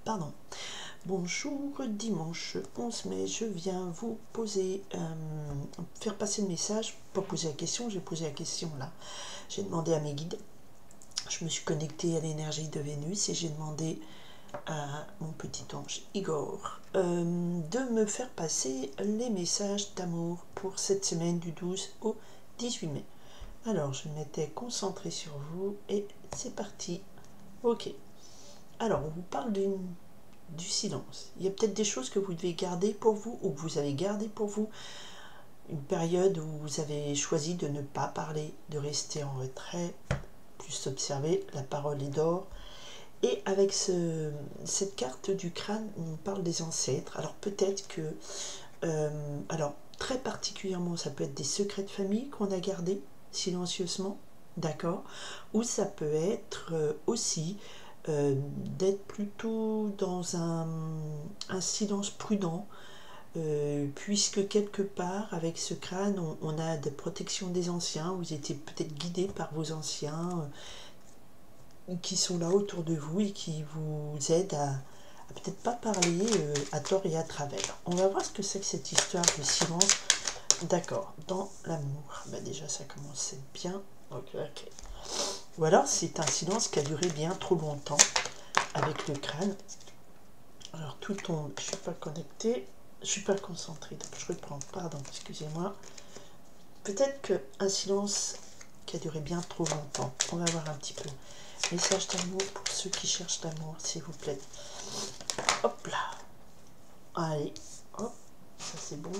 Pardon. Bonjour, dimanche 11 mai, je viens vous poser, faire passer le message, pas poser la question, j'ai posé la question là. J'ai demandé à mes guides, je me suis connectée à l'énergie de Vénus et j'ai demandé à mon petit ange Igor de me faire passer les messages d'amour pour cette semaine du 12 au 18 mai. Alors, je m'étais concentrée sur vous et c'est parti. Ok. Alors, on vous parle du silence. Il y a peut-être des choses que vous devez garder pour vous ou que vous avez gardé pour vous. Une période où vous avez choisi de ne pas parler, de rester en retrait, plus observer, la parole est d'or. Et avec cette carte du crâne, on parle des ancêtres. Alors peut-être que, alors très particulièrement, ça peut être des secrets de famille qu'on a gardés silencieusement, d'accord, ou ça peut être aussi d'être plutôt dans un silence prudent, puisque quelque part, avec ce crâne, on a des protections des anciens, vous étiez peut-être guidé par vos anciens qui sont là autour de vous et qui vous aident à peut-être pas parler à tort et à travers. On va voir ce que c'est que cette histoire de silence. D'accord, dans l'amour. Bah déjà, ça commence bien. Ok. Ou alors, c'est un silence qui a duré bien trop longtemps avec le crâne. Alors, tout tombe. Je suis pas connectée. Je suis pas concentrée. Donc, je reprends. Pardon, excusez-moi. Peut-être qu'un silence qui a duré bien trop longtemps. On va voir un petit peu. Message d'amour pour ceux qui cherchent l'amour, s'il vous plaît. Hop là. Allez, hop, ça c'est bon.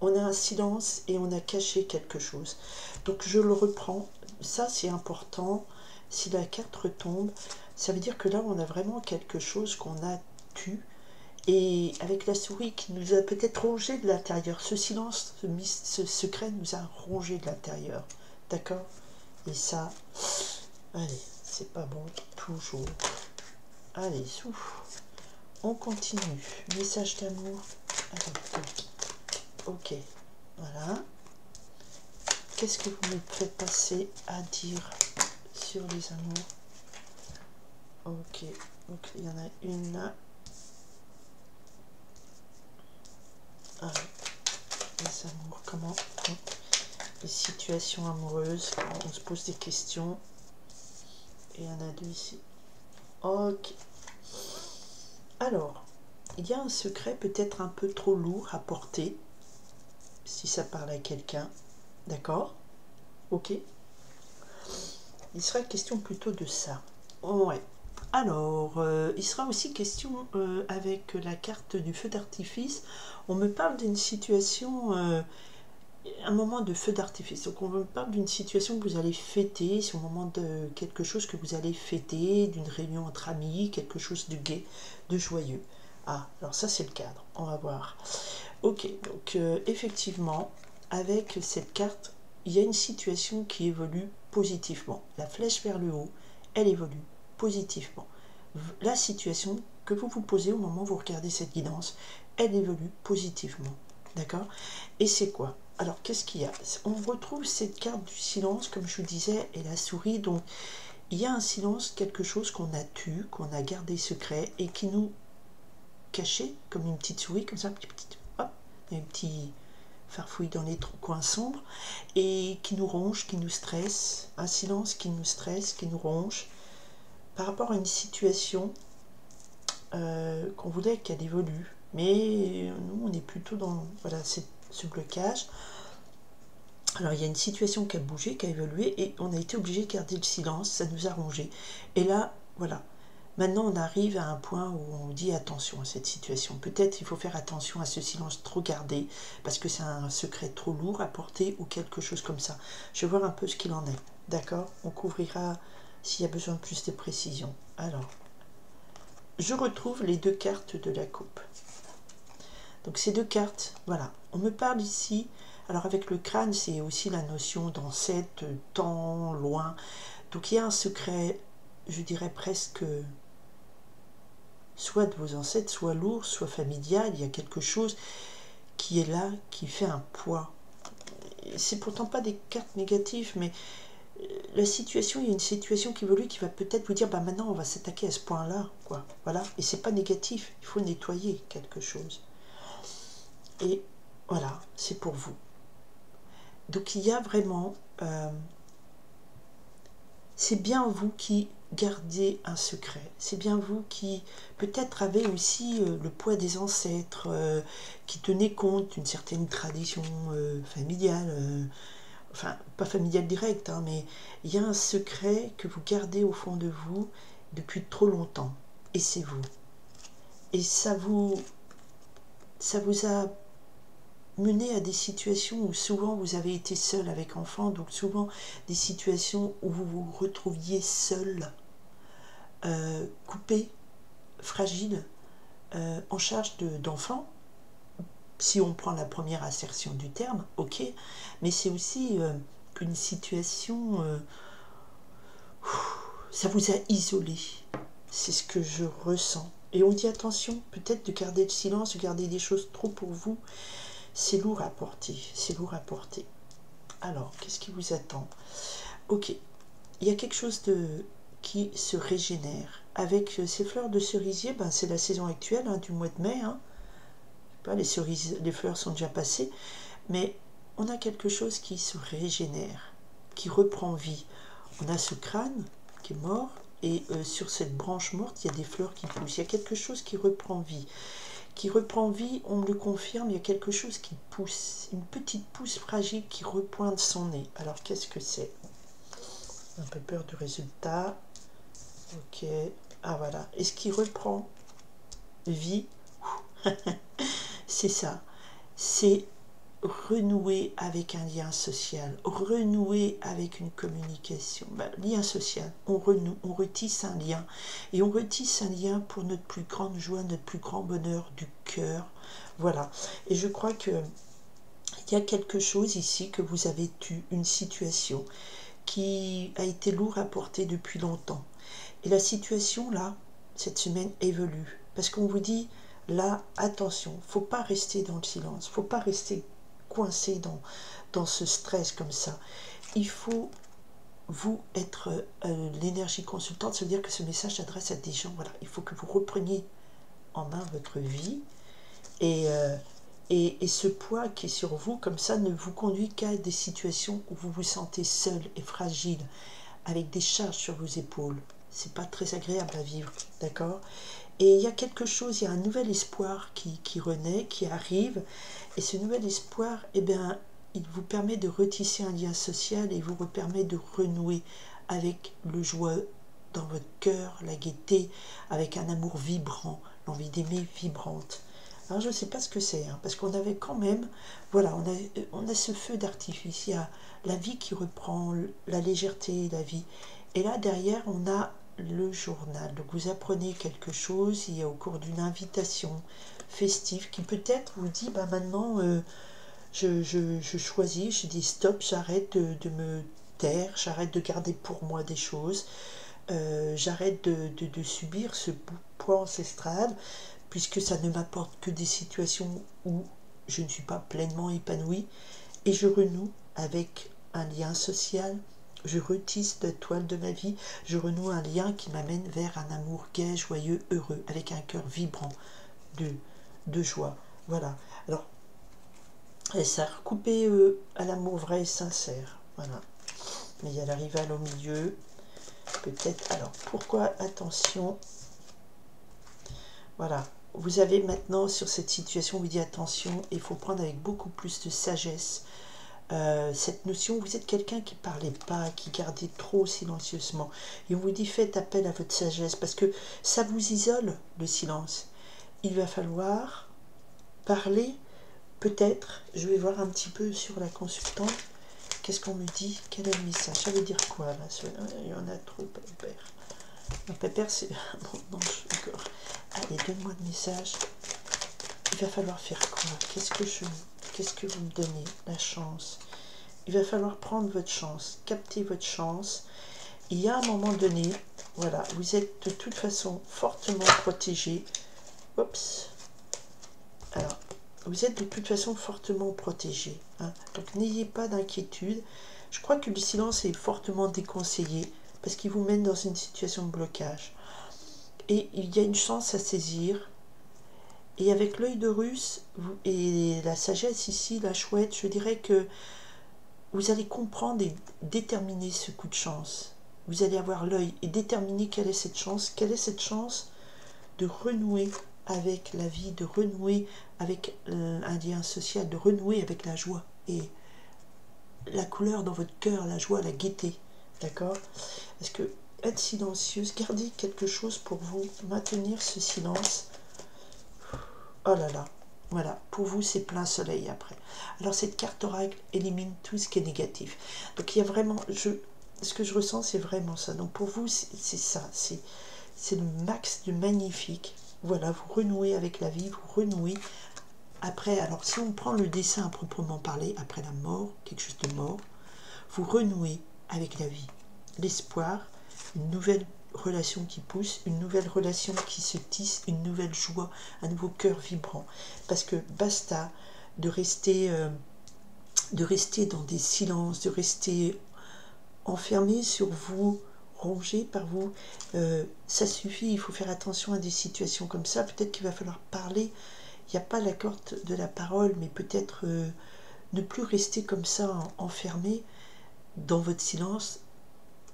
On a un silence et on a caché quelque chose. Donc je le reprends. Ça c'est important. Si la carte retombe, ça veut dire que là on a vraiment quelque chose qu'on a tu. Et avec la souris qui nous a peut-être rongé de l'intérieur. Ce silence, ce secret nous a rongé de l'intérieur. D'accord? Et ça, allez, c'est pas bon toujours. Allez, souffle. On continue. Message d'amour avec ok, voilà. Qu'est-ce que vous me faites passer à dire sur les amours? Ok, donc il y en a une là. Ah, les amours, comment? Les situations amoureuses, on se pose des questions. Et il y en a deux ici. Ok. Alors, il y a un secret peut-être un peu trop lourd à porter, si ça parle à quelqu'un. D'accord? Ok. Il sera question plutôt de ça. Ouais. Alors, il sera aussi question avec la carte du feu d'artifice. On me parle d'une situation, un moment de feu d'artifice. Donc, on me parle d'une situation que vous allez fêter. C'est au moment de quelque chose que vous allez fêter, d'une réunion entre amis, quelque chose de gai, de joyeux. Ah, alors ça, c'est le cadre. On va voir. Ok, donc effectivement, avec cette carte, il y a une situation qui évolue positivement. La flèche vers le haut, elle évolue positivement. La situation que vous vous posez au moment où vous regardez cette guidance, elle évolue positivement. D'accord? Et c'est quoi? Alors, qu'est-ce qu'il y a? On retrouve cette carte du silence, comme je vous disais, et la souris. Donc, il y a un silence, quelque chose qu'on a tué, qu'on a gardé secret, et qui nous cachait, comme une petite souris, comme ça, hop, un petit farfouille dans les coins sombres, et qui nous ronge, qui nous stresse, un silence qui nous stresse, qui nous ronge, par rapport à une situation qu'on voulait qu'elle évolue. Mais nous, on est plutôt dans voilà, ce blocage. Alors, il y a une situation qui a bougé, qui a évolué, et on a été obligé de garder le silence, ça nous a rongé. Et là, voilà. Maintenant, on arrive à un point où on dit attention à cette situation. Peut-être il faut faire attention à ce silence trop gardé, parce que c'est un secret trop lourd à porter ou quelque chose comme ça. Je vais voir un peu ce qu'il en est. D'accord? On couvrira s'il y a besoin de plus de précision. Alors, je retrouve les deux cartes de la coupe. Donc ces deux cartes, voilà. On me parle ici, alors avec le crâne, c'est aussi la notion d'ancêtre, temps, loin. Donc il y a un secret, je dirais presque, soit de vos ancêtres, soit lourd, soit familial. Il y a quelque chose qui est là, qui fait un poids. C'est pourtant pas des cartes négatives, mais la situation, il y a une situation qui évolue qui va peut-être vous dire, bah maintenant on va s'attaquer à ce point-là, quoi. Voilà, et c'est pas négatif, il faut nettoyer quelque chose. Et voilà, c'est pour vous. Donc il y a vraiment, c'est bien vous qui gardez un secret, c'est bien vous qui peut-être avez aussi le poids des ancêtres, qui tenez compte d'une certaine tradition familiale, enfin pas familiale directe, hein, mais il y a un secret que vous gardez au fond de vous depuis trop longtemps, et c'est vous. Et ça vous a mené à des situations où souvent vous avez été seul avec enfant, donc souvent des situations où vous vous retrouviez seul, coupé, fragile, en charge d'enfants. Si on prend la première assertion du terme, ok, mais c'est aussi une situation, ça vous a isolé, c'est ce que je ressens. Et on dit attention, peut-être de garder le silence, de garder des choses trop pour vous, c'est lourd à porter, c'est lourd à porter. Alors, qu'est-ce qui vous attend? Ok, il y a quelque chose qui se régénère. Avec ces fleurs de cerisier, ben, c'est la saison actuelle, hein, du mois de mai. Hein. Pas, les fleurs sont déjà passées, mais on a quelque chose qui se régénère, qui reprend vie. On a ce crâne qui est mort, et sur cette branche morte, il y a des fleurs qui poussent. Il y a quelque chose qui reprend vie. On me le confirme, il y a quelque chose qui pousse, une petite pousse fragile qui repointe son nez. Alors qu'est-ce que c'est? Un peu peur du résultat. Ok, ah voilà. Et ce qui reprend vie, c'est ça. C'est renouer avec un lien social, renouer avec une communication. Ben, lien social, on renoue, on retisse un lien. Et on retisse un lien pour notre plus grande joie, notre plus grand bonheur du cœur. Voilà. Et je crois que il y a quelque chose ici, que vous avez eu une situation qui a été lourde à porter depuis longtemps. Et la situation, là, cette semaine, évolue. Parce qu'on vous dit, là, attention, faut pas rester dans le silence, faut pas rester coincé dans ce stress comme ça. Il faut, vous, être l'énergie consultante, ça veut dire que ce message s'adresse à des gens, voilà, il faut que vous repreniez en main votre vie, et ce poids qui est sur vous, comme ça, ne vous conduit qu'à des situations où vous vous sentez seul et fragile, avec des charges sur vos épaules. C'est pas très agréable à vivre, d'accord? Et il y a quelque chose, il y a un nouvel espoir qui renaît, qui arrive, et ce nouvel espoir, eh bien, il vous permet de retisser un lien social et vous permet de renouer avec le joie dans votre cœur, la gaieté, avec un amour vibrant, l'envie d'aimer vibrante. Alors je ne sais pas ce que c'est, hein, parce qu'on avait quand même, voilà, on a ce feu d'artifice, il y a la vie qui reprend, la légèreté, la vie. Et là, derrière, on a le journal. Donc vous apprenez quelque chose, il y a au cours d'une invitation festive qui peut-être vous dit, bah maintenant, je choisis, je dis stop, j'arrête de me taire, j'arrête de garder pour moi des choses, j'arrête de subir ce poids ancestral, puisque ça ne m'apporte que des situations où je ne suis pas pleinement épanouie, et je renoue avec un lien social, je retisse la toile de ma vie, je renoue un lien qui m'amène vers un amour gai, joyeux, heureux, avec un cœur vibrant de joie. Voilà. Alors, et ça a recoupé à l'amour vrai et sincère. Voilà. Mais il y a la rivale au milieu. Peut-être. Alors, pourquoi? Attention. Voilà. Vous avez maintenant sur cette situation, vous dit attention, il faut prendre avec beaucoup plus de sagesse cette notion. Vous êtes quelqu'un qui ne parlait pas, qui gardait trop silencieusement. Et on vous dit faites appel à votre sagesse parce que ça vous isole, le silence. Il va falloir parler, peut-être. Je vais voir un petit peu sur la consultante. Qu'est-ce qu'on me dit? Quel est le message? Ça veut dire quoi là? Il y en a trop, Pépère. Non, Pépère, c'est... Bon, non, d'accord. Allez, donne-moi le message. Il va falloir faire quoi? Qu'est-ce que vous me donnez? La chance. Il va falloir prendre votre chance, capter votre chance. Il y a un moment donné, voilà, vous êtes de toute façon fortement protégé. Oups. Alors, vous êtes de toute façon fortement protégé. Hein. Donc, n'ayez pas d'inquiétude. Je crois que le silence est fortement déconseillé parce qu'il vous mène dans une situation de blocage. Et il y a une chance à saisir. Et avec l'œil de Russe et la sagesse ici, la chouette, je dirais que vous allez comprendre et déterminer ce coup de chance. Vous allez avoir l'œil et déterminer quelle est cette chance. Quelle est cette chance de renouer avec la vie, de renouer avec un lien social, de renouer avec la joie et la couleur dans votre cœur, la joie, la gaieté. D'accord? Parce que être silencieuse, gardez quelque chose pour vous, maintenir ce silence. Oh là là, voilà, pour vous c'est plein soleil après. Alors cette carte oracle élimine tout ce qui est négatif. Donc il y a vraiment, ce que je ressens c'est vraiment ça. Donc pour vous c'est ça, c'est le max du magnifique. Voilà, vous renouez avec la vie, vous renouez. Après, alors si on prend le dessin à proprement parler, après la mort, quelque chose de mort, vous renouez avec la vie, l'espoir, une nouvelle relation qui pousse, une nouvelle relation qui se tisse, une nouvelle joie, un nouveau cœur vibrant. Parce que basta de rester dans des silences, de rester enfermé sur vous, rongé par vous. Ça suffit, il faut faire attention à des situations comme ça. Peut-être qu'il va falloir parler. Il n'y a pas la corde de la parole, mais peut-être ne plus rester comme ça enfermé dans votre silence,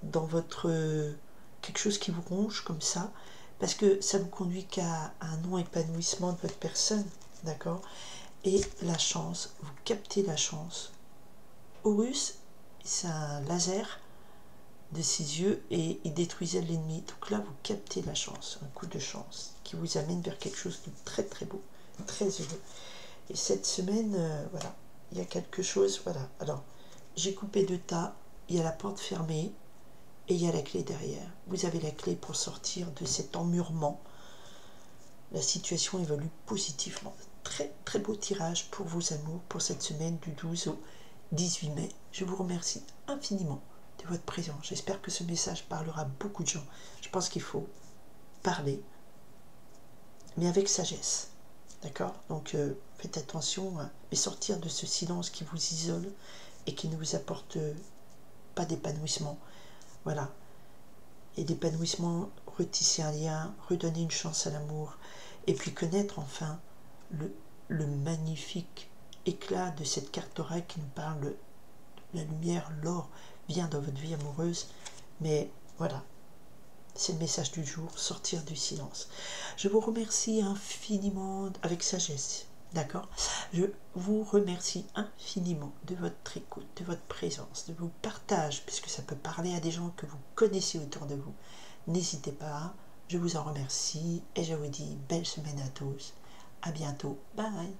dans votre quelque chose qui vous ronge comme ça, parce que ça ne vous conduit qu'à un non-épanouissement de votre personne, d'accord? Et la chance, vous captez la chance. Horus, c'est un laser de ses yeux et il détruisait l'ennemi. Donc là, vous captez la chance, un coup de chance qui vous amène vers quelque chose de très très beau, très heureux. Et cette semaine, voilà, il y a quelque chose, voilà. Alors, j'ai coupé 2 tas, il y a la porte fermée et il y a la clé derrière. Vous avez la clé pour sortir de cet emmurement. La situation évolue positivement. Très très beau tirage pour vos amours pour cette semaine du 12 au 18 mai. Je vous remercie infiniment de votre présence. J'espère que ce message parlera à beaucoup de gens. Je pense qu'il faut parler, mais avec sagesse. D'accord? Donc faites attention à sortir de ce silence qui vous isole et qui ne vous apporte pas d'épanouissement. Voilà. Et d'épanouissement, retisser un lien, redonner une chance à l'amour, et puis connaître enfin le magnifique éclat de cette carte oracle qui nous parle de la lumière, l'or vient dans votre vie amoureuse. Mais voilà, c'est le message du jour, sortir du silence. Je vous remercie infiniment avec sagesse. D'accord? Je vous remercie infiniment de votre écoute, de votre présence, de vos partages, puisque ça peut parler à des gens que vous connaissez autour de vous. N'hésitez pas, je vous en remercie et je vous dis belle semaine à tous. À bientôt. Bye!